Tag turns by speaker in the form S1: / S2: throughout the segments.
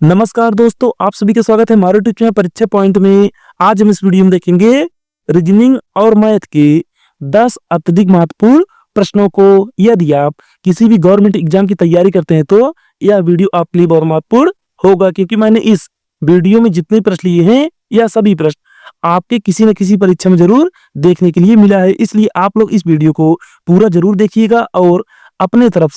S1: नमस्कार दोस्तों, आप सभी का स्वागत है हमारे यूट्यूब चैनल परीक्षा पॉइंट में। आज हम इस वीडियो में देखेंगे रीजनिंग और मैथ के 10 अत्यधिक महत्वपूर्ण प्रश्नों को। यदि आप किसी भी गवर्नमेंट एग्जाम की तैयारी करते हैं तो यह वीडियो आपके लिए बहुत महत्वपूर्ण होगा, क्योंकि मैंने इस वीडियो में जितने प्रश्न लिए हैं यह सभी प्रश्न आपके किसी न किसी परीक्षा में जरूर देखने के लिए मिला है। इसलिए आप लोग इस वीडियो को पूरा जरूर देखिएगा और अपने तरफ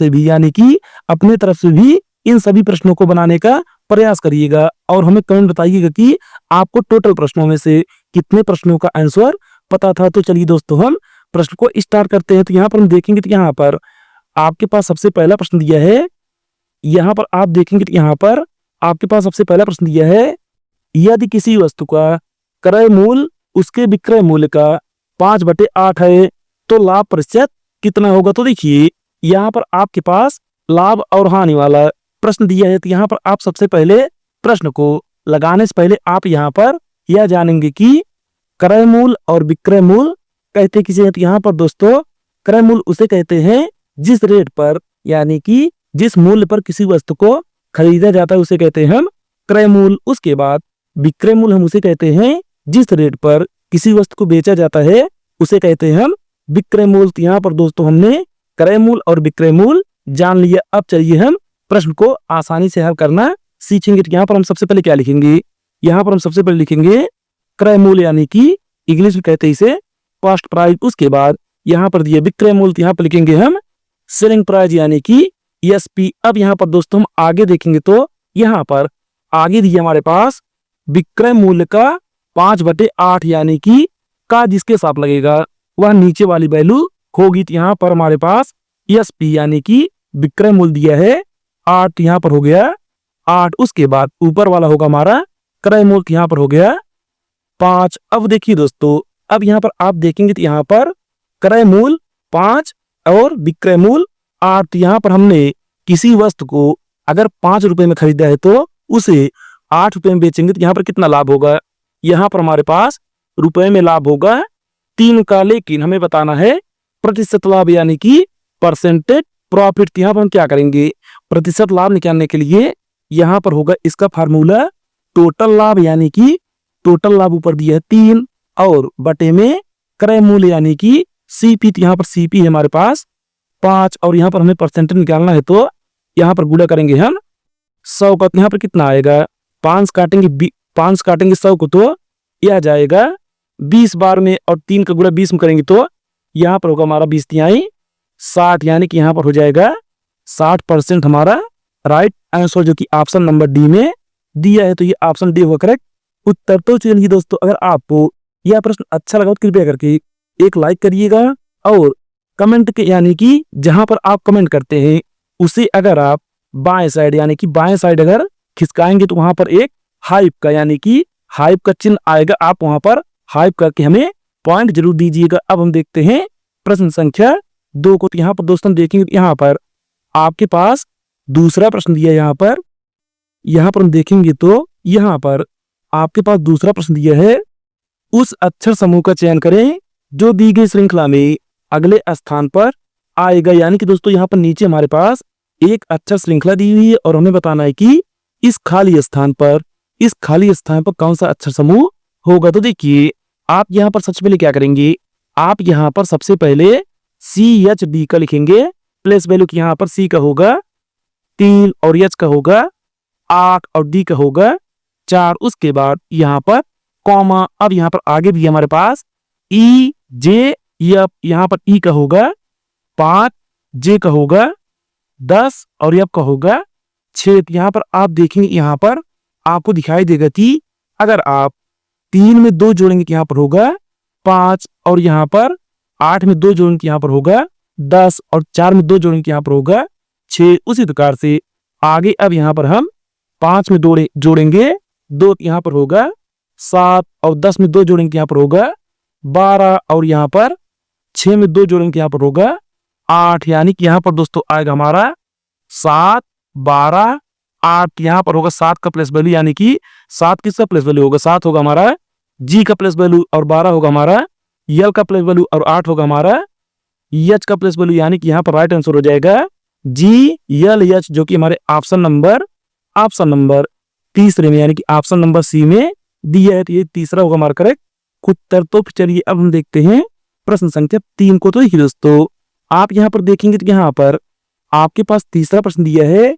S1: से भी इन सभी प्रश्नों को बनाने का प्रयास करिएगा और हमें कमेंट बताइएगा कि आपको टोटल प्रश्नों में से कितने प्रश्नों का आंसर पता था। तो चलिए दोस्तों, हम प्रश्न को स्टार्ट करते हैं। तो यहाँ पर हम देखेंगे तो यहाँ पर आपके पास सबसे पहला प्रश्न दिया है। यहाँ पर आप देखेंगे तो यहाँ पर आपके पास सबसे पहला प्रश्न दिया है, यदि किसी वस्तु का क्रय मूल्य उसके विक्रय मूल्य का 5/8 है तो लाभ प्रतिशत कितना होगा। तो देखिए यहाँ पर आपके पास लाभ और हानि वाला प्रश्न दिया है। तो यहाँ पर आप सबसे पहले प्रश्न को लगाने से पहले आप यहाँ पर यह जानेंगे कि क्रय मूल्य और विक्रय मूल्य कहते किसे हैं। तो यहाँ पर दोस्तों क्रय मूल्य उसे कहते हैं जिस रेट पर, यानी कि जिस मूल्य पर किसी वस्तु को खरीदा जाता है उसे कहते हैं हम क्रय मूल्य। उसके बाद विक्रय मूल्य हम उसे कहते हैं जिस रेट पर किसी वस्तु को बेचा जाता है उसे कहते हैं हम विक्रय मूल्य। तो यहाँ पर दोस्तों हमने क्रय मूल्य और विक्रय मूल्य जान लिया। अब चलिए हम प्रश्न को आसानी से हल करना सीखेंगे। तो यहाँ पर हम सबसे पहले क्या लिखेंगे, यहाँ पर हम सबसे पहले लिखेंगे क्रय मूल्य, यानी कि इंग्लिश में कहते हैं इसे कॉस्ट प्राइस। उसके बाद यहाँ पर दिए विक्रय मूल्य, तो यहाँ पर लिखेंगे हम सेलिंग प्राइस, यानी कि एसपी। अब यहाँ पर दोस्तों हम आगे देखेंगे तो यहाँ पर आगे दिए हमारे पास विक्रय मूल्य का 5/8, यानी कि का जिसके साथ लगेगा वह नीचे वाली वैल्यू होगी। तो यहाँ पर हमारे पास एसपी यानी कि विक्रय मूल्य दिया है 8, यहाँ पर हो गया 8। उसके बाद ऊपर वाला होगा हमारा क्रय मूल्य, यहाँ पर हो गया 5। अब देखिए दोस्तों, अब यहाँ पर आप देखेंगे तो यहाँ पर क्रय मूल्य 5 और विक्रय मूल्य 8। यहाँ पर हमने किसी वस्तु को अगर 5 रुपए में खरीदा है तो उसे 8 रुपए में बेचेंगे तो यहाँ पर कितना लाभ होगा। यहाँ पर हमारे पास रुपए में लाभ होगा 3 का, लेकिन हमें बताना है प्रतिशत लाभ, यानी कि परसेंटेज प्रॉफिट। यहाँ पर हम क्या करेंगे, प्रतिशत लाभ निकालने के लिए यहाँ पर होगा इसका फार्मूला टोटल लाभ, यानी कि टोटल लाभ ऊपर दिया है 3 और बटे में क्रय मूल्य यानी कि सीपी। तो यहाँ पर सीपी है हमारे पास 5 और यहाँ पर हमें परसेंटेज निकालना है तो यहाँ पर गुणा करेंगे हम 100 का। यहाँ पर कितना आएगा, 5 काटेंगे 100 को तो यह जाएगा 20 बार में, और 3 का गुणा 20 में करेंगे तो यहाँ पर होगा हमारा 20 तिहाई 60, यानी कि यहाँ पर हो जाएगा 60% हमारा राइट आंसर, जो कि ऑप्शन नंबर डी में दिया है। तो ये ऑप्शन डी होगा करेक्ट उत्तर। तो चलिए दोस्तों, अगर आपको यह प्रश्न अच्छा लगा तो कृपया करके एक लाइक करिएगा और कमेंट के, यानी कि जहां पर आप कमेंट करते हैं उसे अगर आप बाएं साइड यानी कि बाएं साइड अगर खिसकाएंगे तो वहां पर एक हाइप का, यानी कि हाइप का चिन्ह आएगा। आप वहां पर हाइप करके हमें पॉइंट जरूर दीजिएगा। अब हम देखते हैं प्रश्न संख्या 2 को। तो यहाँ पर दोस्तों देखेंगे यहाँ पर आपके पास दूसरा प्रश्न दिया है। यहाँ पर हम देखेंगे तो यहाँ पर आपके पास दूसरा प्रश्न दिया है, उस अक्षर समूह का चयन करें जो दी गई श्रृंखला में अगले स्थान पर आएगा। यानी कि दोस्तों यहाँ पर नीचे हमारे पास एक अक्षर श्रृंखला दी हुई है और हमें बताना है कि इस खाली स्थान पर कौन सा अक्षर समूह होगा। तो देखिए आप यहाँ पर सबसे पहले क्या करेंगे, आप यहाँ पर सबसे पहले CHD का लिखेंगे प्लेस वैल्यू की। यहाँ पर C का होगा 3 और H का होगा 8 और D का होगा 4। उसके बाद यहाँ पर कॉमा। अब यहाँ पर आगे भी हमारे पास EJF, यहाँ पर E का होगा 5, J का होगा 10 और F का होगा 6। यहाँ पर आप देखेंगे यहाँ पर आपको दिखाई देगा कि अगर आप 3 में 2 जोड़ेंगे तो यहाँ पर होगा 5 और यहाँ पर 8 में 2 जोड़ेंगे तो यहाँ पर होगा 10 और 4 में 2 जोड़ेंगे तो यहाँ पर होगा 6। उसी प्रकार से आगे अब यहाँ पर हम 5 में 2 जोड़ेंगे 2 यहाँ पर होगा 7 और 10 में 2 जोड़ेंगे यहाँ पर होगा 12 और यहाँ पर 6 में 2 जोड़ेंगे यहाँ पर होगा 8। यानी कि यहाँ पर दोस्तों आएगा हमारा 7, 12, 8। यहाँ पर होगा 7 का प्लेस वैल्यू, यानी कि 7 किसका प्लेस वैल्यू होगा, 7 होगा हमारा जी का प्लेस वैल्यू और 12 होगा हमारा यल का प्लेस वैल्यू और 8 होगा हमारा एच का प्लेस वैल्यू। यानी कि यहाँ पर राइट आंसर हो जाएगा GLH, जो कि हमारे ऑप्शन नंबर तीसरे में यानी कि ऑप्शन नंबर सी में दिया है, तो ये तीसरा होगा हमारा करेक्ट उत्तर। तो चलिए अब हम देखते हैं प्रश्न संख्या 3 को। तो देखिए दोस्तों, आप यहाँ पर देखेंगे तो यहाँ पर आपके पास तीसरा प्रश्न दिया है,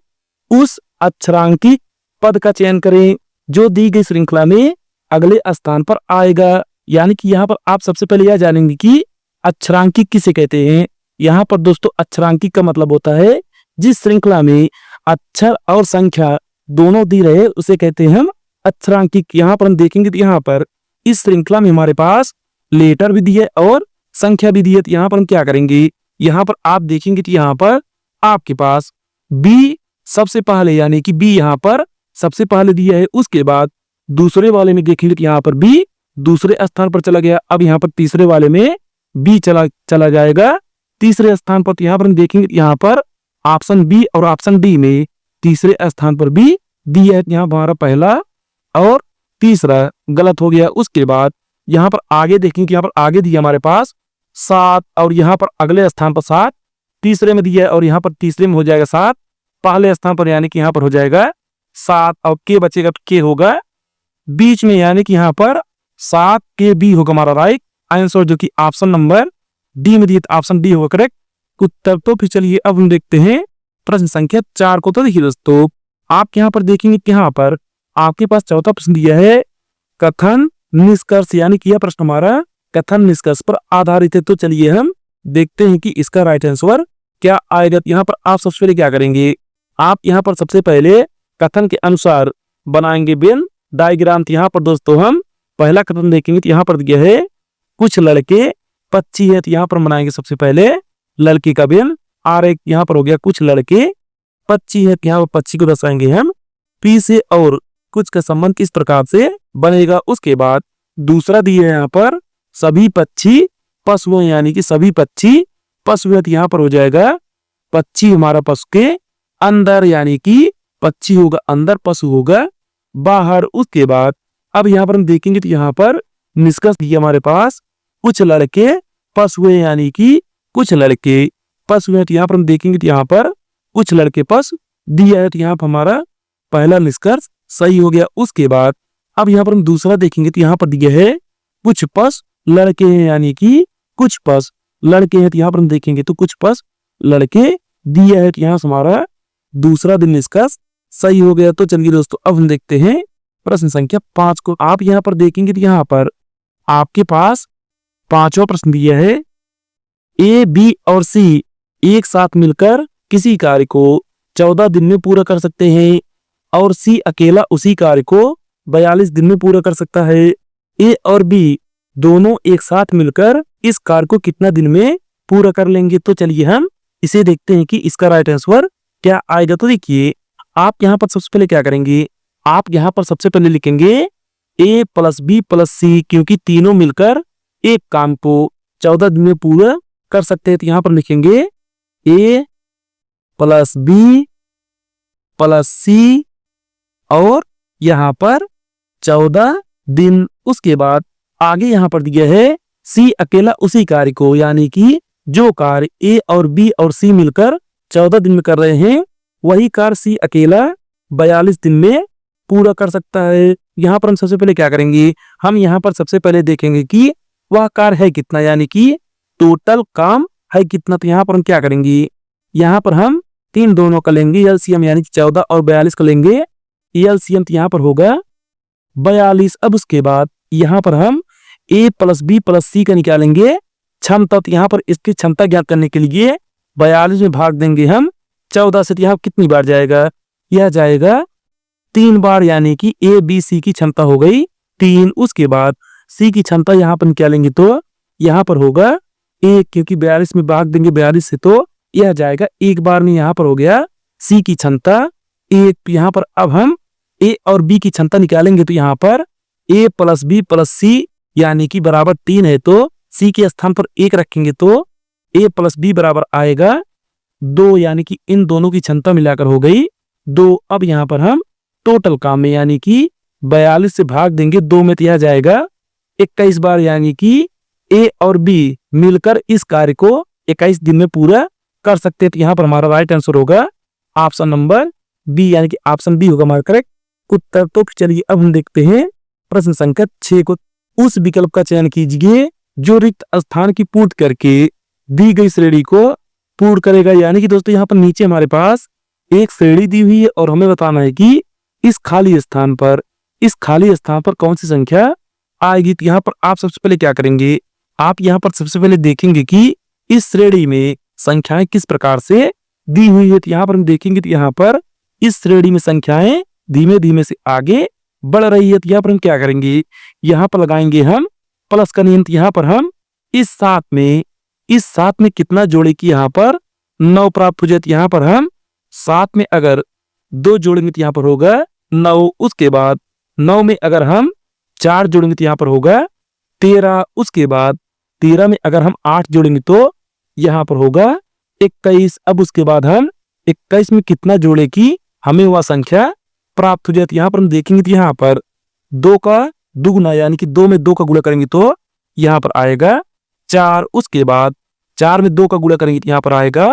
S1: उस अक्षरांकित पद का चयन करें जो दी गई श्रृंखला में अगले स्थान पर आएगा। यानी कि यहाँ पर आप सबसे पहले यह जानेंगे कि अक्षरांकित किसे कहते हैं। यहाँ पर दोस्तों अक्षरांकित का मतलब होता है जिस श्रृंखला में अक्षर और संख्या दोनों दी रहे उसे कहते हैं हम अक्षरांकित। यहाँ पर हम देखेंगे तो यहाँ पर इस श्रृंखला में हमारे पास लेटर भी दिया है और संख्या भी दी है। तो यहाँ पर हम क्या करेंगे, यहाँ पर आप देखेंगे कि यहाँ पर आपके पास बी सबसे पहले यानी कि बी यहाँ पर सबसे पहले दिया है। उसके बाद दूसरे वाले में देखेंगे तो यहाँ पर बी दूसरे स्थान पर चला गया। अब यहाँ पर तीसरे वाले में बी चला जाएगा तीसरे स्थान पर। तो यहाँ पर हम देखेंगे यहाँ पर ऑप्शन बी और ऑप्शन डी में तीसरे स्थान पर बी दिया है। यहाँ हमारा पहला और तीसरा गलत हो गया। उसके बाद यहाँ पर आगे देखेंगे, यहाँ पर आगे दिया हमारे पास 7 और यहाँ पर अगले स्थान पर 7 तीसरे में दिया है और यहाँ पर तीसरे में हो जाएगा 7 पहले स्थान पर, यानी कि यहाँ पर हो जाएगा 7 और के बचेगा तो के होगा बीच में, यानी कि यहाँ पर 7 के बी होगा हमारा राइट आंसर, जो कि ऑप्शन नंबर डी में दिया ऑप्शन डी होगा करेक्ट उत्तर। तो फिर चलिए अब हम देखते हैं प्रश्न संख्या 4 को। तो देखिए दोस्तों, आप यहाँ पर देखेंगे कि यहाँ पर आपके पास चौथा प्रश्न दिया है कथन निष्कर्ष, यानी कि यह प्रश्न हमारा कथन निष्कर्ष पर आधारित है। तो चलिए हम देखते हैं कि इसका राइट आंसर क्या आएगा। यहाँ पर आप सबसे पहले क्या करेंगे, आप यहाँ पर सबसे पहले कथन के अनुसार बनाएंगे वेन डायग्राम। यहाँ पर दोस्तों हम पहला कथन देखेंगे तो यहाँ पर दिया है कुछ लड़के पक्षी है। तो यहाँ पर बनाएंगे सबसे पहले लड़के का वेन, और एक यहाँ पर हो गया कुछ लड़के पक्षी है। यहाँ पर पक्षी को दर्शाएंगे हम पी से और कुछ का संबंध किस प्रकार से बनेगा। उसके बाद दूसरा दिया है यहाँ पर सभी पक्षी पशु, यानी कि सभी पक्षी पशु है। यहाँ पर हो जाएगा पक्षी हमारा पशु के अंदर, यानी कि पक्षी होगा अंदर पशु होगा बाहर। उसके बाद अब यहाँ पर हम देखेंगे तो यहाँ पर निष्कर्ष दिया हमारे पास कुछ लड़के पशु है, यानी कि कुछ लड़के पशु है। तो यहाँ पर हम देखेंगे तो यहाँ पर कुछ लड़के पशु दिया है। तो यहाँ पर हमारा पहला निष्कर्ष सही हो गया। उसके बाद अब यहाँ पर हम दूसरा देखेंगे तो यहाँ पर दिया है कुछ पशु लड़के हैं, यानी कि कुछ पशु लड़के हैं। तो यहाँ पर हम देखेंगे तो कुछ पशु लड़के दिया है। तो यहाँ से हमारा दूसरा दिन निष्कर्ष सही हो गया। तो चलिए दोस्तों अब हम देखते हैं प्रश्न संख्या 5 को। आप यहाँ पर देखेंगे तो यहाँ पर आपके पास पांचवा प्रश्न दिया है ए बी और सी एक साथ मिलकर किसी कार्य को 14 दिन में पूरा कर सकते हैं और सी अकेला उसी कार्य को 42 दिन में पूरा कर सकता है। ए और बी दोनों एक साथ मिलकर इस कार्य को कितना दिन में पूरा कर लेंगे। तो चलिए हम इसे देखते हैं कि इसका राइट आंसर क्या आएगा। तो देखिए आप यहाँ पर सबसे पहले क्या करेंगे, आप यहाँ पर सबसे पहले लिखेंगे ए प्लस बी प्लस सी, क्योंकि तीनों मिलकर एक काम को 14 दिन में पूरा कर सकते हैं। तो यहाँ पर लिखेंगे ए प्लस बी प्लस सी और यहाँ पर 14 दिन। उसके बाद आगे यहाँ पर दिया है सी अकेला उसी कार्य को, यानी कि जो कार्य ए और बी और सी मिलकर 14 दिन में कर रहे हैं वही कार्य सी अकेला 42 दिन में पूरा कर सकता है। यहाँ पर हम सबसे पहले क्या करेंगे, हम यहाँ पर सबसे पहले देखेंगे कि वह कार्य है कितना, यानी कि टोटल काम है कितना। तो यहाँ पर हम क्या करेंगे, यहाँ पर हम तीन दोनों का लेंगे एलसीएम, यानी कि 14 और 42 का लेंगे एलसीएम। तो यहाँ पर होगा 42। अब उसके बाद यहाँ पर हम ए प्लस बी प्लस सी का निकालेंगे क्षमता। तो यहाँ पर इसकी क्षमता ज्ञात करने के लिए 42 में भाग देंगे हम 14 से। तो यहाँ कितनी बार जाएगा, यह जाएगा 3 बार, यानी कि ए बी सी की क्षमता हो गई 3। उसके बाद सी की क्षमता यहाँ पर निकालेंगे तो यहाँ पर होगा 1, क्योंकि 42 में भाग देंगे 42 से, तो यह जाएगा 1 बार में। यहाँ पर हो गया सी की क्षमता 1। यहाँ पर अब हम ए और बी की क्षमता निकालेंगे तो यहाँ पर ए प्लस बी प्लस सी यानी कि बराबर 3 है, तो सी के स्थान पर 1 रखेंगे तो ए प्लस बी बराबर आएगा 2, यानी कि इन दोनों की क्षमता मिलाकर हो गई 2। अब यहाँ पर हम टोटल काम में यानी कि 42 से भाग देंगे 2 में, तो यह जाएगा 21 बार, यानी कि ए और बी मिलकर इस कार्य को 21 दिन में पूरा कर सकते हैं। तो यहाँ पर हमारा राइट आंसर होगा ऑप्शन नंबर बी, यानी कि ऑप्शन बी होगा हमारा करेक्ट उत्तर। तो चलिए अब हम देखते हैं प्रश्न संख्या 6 को। उस विकल्प का चयन कीजिए जो रिक्त स्थान की पूर्ति करके दी गई श्रेणी को पूर्ण करेगा। यानी कि दोस्तों यहाँ पर नीचे हमारे पास एक श्रेणी दी हुई है और हमें बताना है कि इस खाली स्थान पर कौन सी संख्या आएगी। तो यहाँ पर आप सबसे पहले क्या करेंगे, आप यहाँ पर सबसे पहले देखेंगे कि इस श्रेणी में संख्याएं किस प्रकार से दी हुई है। तो यहाँ पर हम देखेंगे तो यहाँ पर इस श्रेणी में संख्याएं धीमे धीमे से आगे बढ़ रही है। तो यहाँ पर हम क्या करेंगे, यहाँ पर लगाएंगे हम प्लस का नियम। यहाँ पर हम इस सात में कितना जोड़े कि यहाँ पर 9 प्राप्त हो जाए। यहाँ पर हम 7 में अगर 2 जोड़ेंगे तो यहाँ पर होगा 9। उसके बाद 9 में अगर हम 4 जोड़ेंगे तो यहाँ पर होगा 13। उसके बाद 13 में अगर हम 8 जोड़ेंगे तो यहाँ पर होगा 21। अब उसके बाद हम 21 में कितना जोड़े कि हमें वह संख्या प्राप्त हो जाए। यहाँ पर हम देखेंगे तो यहाँ पर 2 का दुगुना यानी कि 2 में 2 का गुणा करेंगे तो यहाँ पर आएगा 4। उसके बाद 4 में 2 का गुणा करेंगे तो यहाँ पर आएगा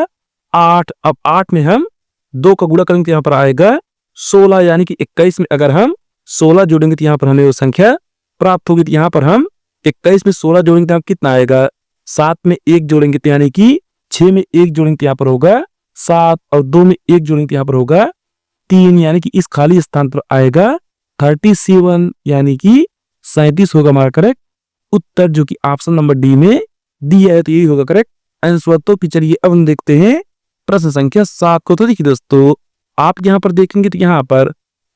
S1: 8। अब 8 में हम 2 का गुणा करेंगे तो यहाँ पर आएगा 16। यानी कि 21 में अगर हम 16 जोड़ेंगे तो यहाँ पर हमें वो संख्या प्राप्त होगी। तो यहाँ पर हम 21 में 16 जोड़ेंगे तो कितना आएगा, 7 में 1 जोड़ेंगे तो यानी कि 6 में 1 जोड़ेंगे तो यहाँ पर होगा 7 और 2 में 1 जोड़ेंगे तो यहाँ पर होगा 3। यानी कि इस खाली स्थान पर आएगा 37 यानी कि 37 होगा हमारा करेक्ट उत्तर, जो कि ऑप्शन नंबर डी में दिया है। तो यही होगा करेक्ट आंसर। तो चलिए अब हम देखते हैं प्रश्न संख्या 7 को। तो देखिए दोस्तों, आप यहाँ पर देखेंगे तो यहाँ पर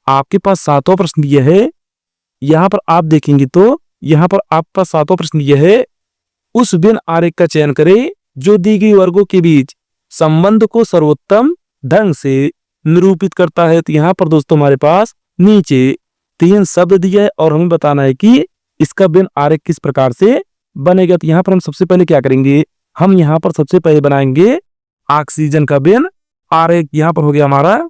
S1: आपके पास 7वां प्रश्न दिया है। यहाँ पर आप देखेंगे तो यहाँ पर आपका 7वां प्रश्न दिया है, उस वेन आरेख का चयन करें जो दी गई वर्गों के बीच संबंध को सर्वोत्तम ढंग से निरूपित करता है। तो यहाँ पर दोस्तों हमारे पास नीचे 3 शब्द दिया है और हमें बताना है कि इसका वेन आरेख किस प्रकार से बनेगा। तो यहाँ पर हम सबसे पहले क्या करेंगे, हम यहाँ पर सबसे पहले बनाएंगे ऑक्सीजन का वेन आरेख। यहाँ पर हो गया हमारा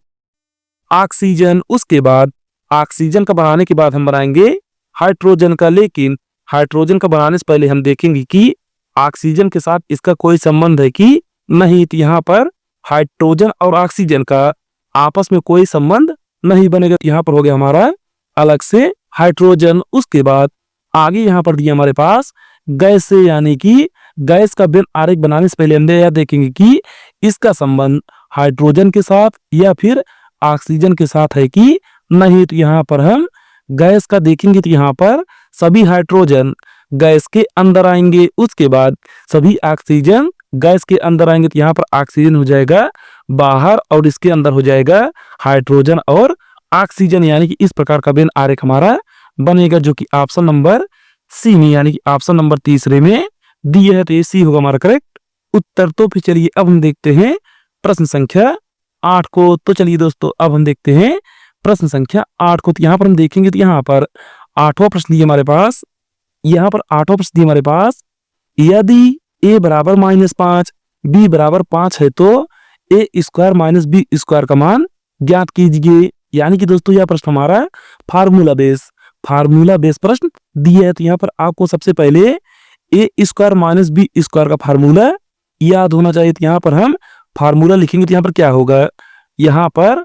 S1: ऑक्सीजन। उसके बाद ऑक्सीजन का बनाने के बाद हम बनाएंगे हाइड्रोजन का। लेकिन हाइड्रोजन का बनाने से पहले हम देखेंगे कि ऑक्सीजन के साथ इसका कोई संबंध है कि नहीं। तो यहाँ पर हाइड्रोजन और ऑक्सीजन का आपस में कोई संबंध नहीं बनेगा। तो यहाँ पर हो गया हमारा अलग से हाइड्रोजन। उसके बाद आगे यहाँ पर दिया हमारे पास गैस से, यानी कि गैस का वेन आरेख बनाने से पहले हम यह देखेंगे कि इसका संबंध हाइड्रोजन के साथ या फिर ऑक्सीजन के साथ है कि नहीं। तो यहाँ पर हम गैस का देखेंगे तो यहाँ पर सभी हाइड्रोजन गैस के अंदर आएंगे। उसके बाद सभी ऑक्सीजन गैस के अंदर आएंगे। तो यहाँ पर ऑक्सीजन हो जाएगा बाहर और इसके अंदर हो जाएगा हाइड्रोजन और ऑक्सीजन। यानी कि इस प्रकार का वेन आरेख हमारा बनेगा, जो कि ऑप्शन नंबर सी में यानी कि ऑप्शन नंबर तीसरे में दिया है। तो ये सी होगा हमारा करेक्ट उत्तर। तो फिर चलिए अब हम देखते हैं प्रश्न संख्या 8 को। तो चलिए दोस्तों अब हम देखते हैं प्रश्न संख्या 8 को। तो यहाँ पर हम देखेंगे तो यहाँ पर 8वां प्रश्न दिया हमारे पास। यहाँ पर 8वां प्रश्न दिया हमारे पास, यदि a बराबर -5 b बराबर 5 है तो a square minus b square का मान ज्ञात कीजिए। यानी कि दोस्तों यह प्रश्न हमारा फार्मूला बेस प्रश्न दिया है। तो यहाँ पर आपको सबसे पहले ए स्क्वायर माइनस बी स्क्वायर का फार्मूला याद होना चाहिए। तो यहाँ पर हम फार्मूला लिखेंगे तो यहाँ पर क्या होगा, यहाँ पर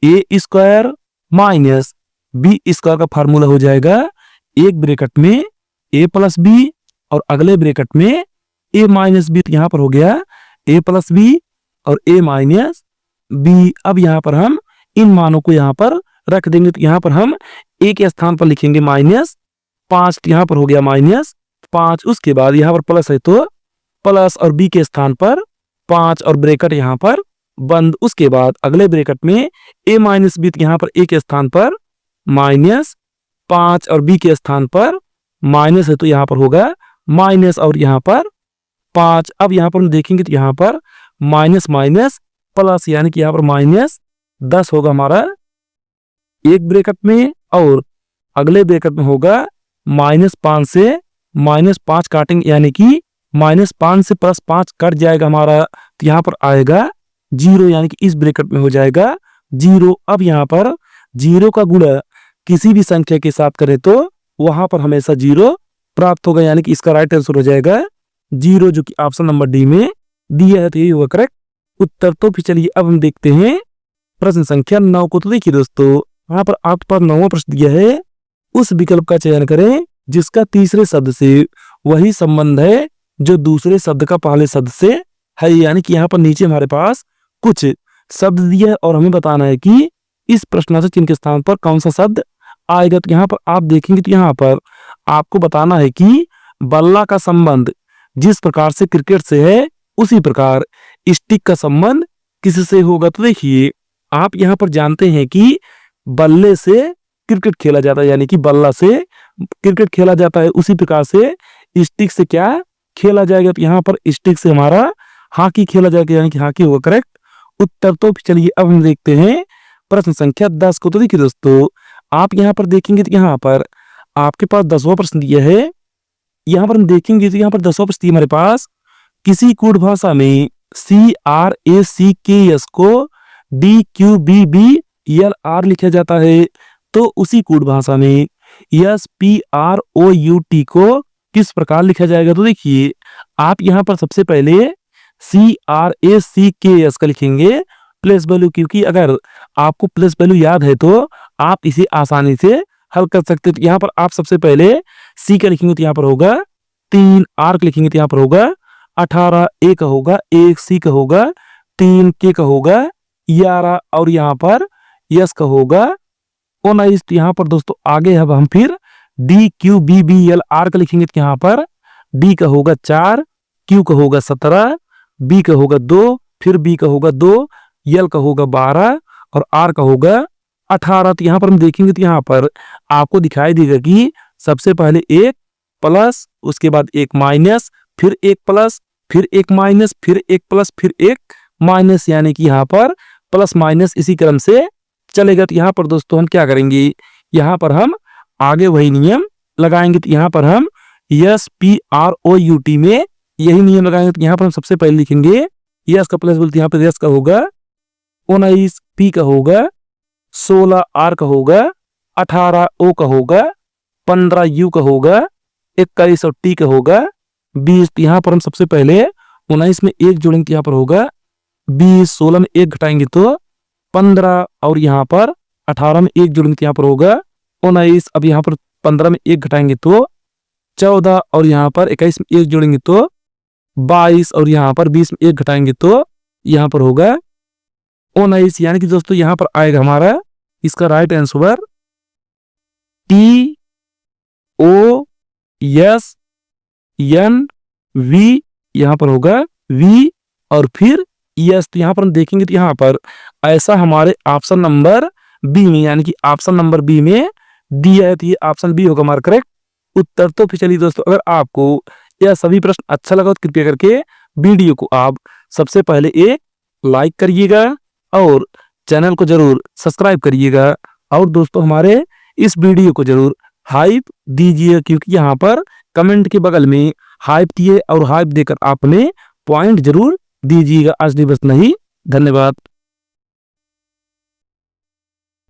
S1: ए स्क्वायर माइनस बी स्क्वायर का फार्मूला हो जाएगा एक ब्रैकेट में ए प्लस बी और अगले ब्रैकेट में ए माइनस बी। तो यहाँ पर हो गया ए प्लस बी और ए माइनस बी। अब यहाँ पर हम इन मानों को यहाँ पर रख देंगे। तो यहाँ पर हम ए के स्थान पर लिखेंगे -5। यहाँ पर हो गया -5। उसके बाद यहाँ पर प्लस है तो प्लस और बी के स्थान पर 5 और ब्रैकेट यहाँ पर बंद। उसके बाद अगले ब्रैकेट में ए माइनस बी, यहाँ पर ए के स्थान पर -5 और बी के स्थान पर माइनस है तो यहाँ पर होगा माइनस और यहाँ पर 5। अब यहाँ पर हम देखेंगे तो यहाँ पर माइनस माइनस प्लस, यानी कि यहाँ पर -10 होगा हमारा एक ब्रैकेट में और अगले ब्रैकेट में होगा -5 से -5 काटेंगे, यानी कि -5 से +5 कट जाएगा हमारा। तो यहाँ पर आएगा 0, यानी कि इस ब्रैकेट में हो जाएगा 0। अब यहाँ पर 0 का गुणा किसी भी संख्या के साथ करें तो वहां पर हमेशा 0 प्राप्त होगा, यानी कि इसका राइट आंसर हो जाएगा 0, जो कि ऑप्शन नंबर डी में दिया है। तो यही होगा करेक्ट उत्तर। तो फिर चलिए अब हम देखते हैं प्रश्न संख्या 9 को। तो देखिए दोस्तों यहाँ पर आपके पास 9वां प्रश्न दिया है, उस विकल्प का चयन करें जिसका तीसरे शब्द से वही संबंध है जो दूसरे शब्द का पहले शब्द से है। यानी कि यहाँ पर नीचे हमारे पास कुछ शब्द दिया है और हमें बताना है कि इस प्रश्नार्थक चिन्ह के स्थान पर कौन सा शब्द आएगा। तो यहाँ पर आप देखेंगे तो यहाँ पर आपको बताना है कि बल्ला का संबंध जिस प्रकार से क्रिकेट से है उसी प्रकार स्टिक का संबंध किससे होगा। तो देखिए आप यहाँ पर जानते हैं कि बल्ले से क्रिकेट खेला जाता है, यानी कि बल्ला से क्रिकेट खेला जाता है, उसी प्रकार से स्टिक से क्या खेला जाएगा। तो यहाँ पर स्टिक से हमारा हॉकी खेला जाएगा, यानी कि हॉकी होगा करेक्ट उत्तर। तो चलिए अब हम देखते हैं प्रश्न संख्या 10 को। तो देखिए दोस्तों आप यहाँ पर देखेंगे तो यहाँ पर आपके पास 10वां प्रश्न दिया है। यहाँ पर हम देखेंगे तो यहाँ पर 10वां प्रश्न हमारे पास, किसी कूट भाषा में CRACKS को DQBBLR लिखा जाता है, तो उसी कूट भाषा में SPROUT को किस प्रकार लिखा जाएगा। तो देखिए आप यहाँ पर सबसे पहले CRACKS का लिखेंगे प्लेस वैल्यू, क्योंकि अगर आपको प्लेस वैल्यू याद है तो आप इसे आसानी से हल कर सकते हैं। तो यहाँ पर आप सबसे पहले C का लिखेंगे तो यहाँ पर होगा 3, R का लिखेंगे तो यहाँ पर होगा 18, A का होगा 1, C का होगा 3, K का होगा 11 और यहाँ पर S का होगा 19। तो यहाँ पर दोस्तों आगे अब हम फिर DQBBLR का लिखेंगे तो यहाँ पर D का होगा 4, Q का होगा 17, B का होगा 2, फिर B का होगा 2, L का होगा 12 और R का होगा 18। तो यहाँ पर हम देखेंगे तो यहाँ पर आपको दिखाई देगा कि सबसे पहले एक प्लस, उसके बाद एक माइनस, फिर एक प्लस, फिर एक माइनस, फिर एक प्लस, फिर एक माइनस, यानी कि यहाँ पर प्लस माइनस इसी क्रम से चलेगा। तो यहाँ पर दोस्तों हम क्या करेंगे, यहाँ पर हम आगे वही नियम लगाएंगे। तो यहाँ पर हम SPROUT में यही नियम लगाएंगे। तो यहाँ पर हम सबसे पहले लिखेंगे यस का प्लस बोलते यहाँ पर यस का होगा 19, P का होगा 16, R का होगा 18, O का होगा 15, U का होगा 21 और T का होगा 20। तो यहाँ पर हम सबसे पहले 19 में 1 जोड़ेंगे तो यहाँ पर होगा 20, 16 में 1 घटाएंगे तो 15 और यहाँ पर 18 में 1 जोड़ेंगे तो यहाँ पर होगा 19। अब यहाँ पर 15 में 1 घटाएंगे तो 14 और यहाँ पर 21 में 1 जोड़ेंगे तो 22 और यहाँ पर 20 में 1 घटाएंगे तो यहाँ पर होगा 19। यानी कि दोस्तों यहाँ पर आएगा हमारा इसका राइट आंसर TOSNV, यहाँ पर होगा V और फिर यस। तो यहाँ पर हम देखेंगे तो यहाँ पर ऐसा हमारे ऑप्शन नंबर बी में, यानी कि ऑप्शन नंबर बी में दिया है। तो ये ऑप्शन बी होगा हमारा करेक्ट उत्तर। तो फिर चलिए दोस्तों अगर आपको यह सभी प्रश्न अच्छा लगा तो कृपया करके वीडियो को आप सबसे पहले एक लाइक करिएगा और चैनल को जरूर सब्सक्राइब करिएगा और दोस्तों हमारे इस वीडियो को जरूर हाइप दीजिए, क्योंकि यहाँ पर कमेंट के बगल में हाइप दिए और हाइप देकर आपने पॉइंट जरूर दीजिएगा। आज नहीं बस नहीं, धन्यवाद।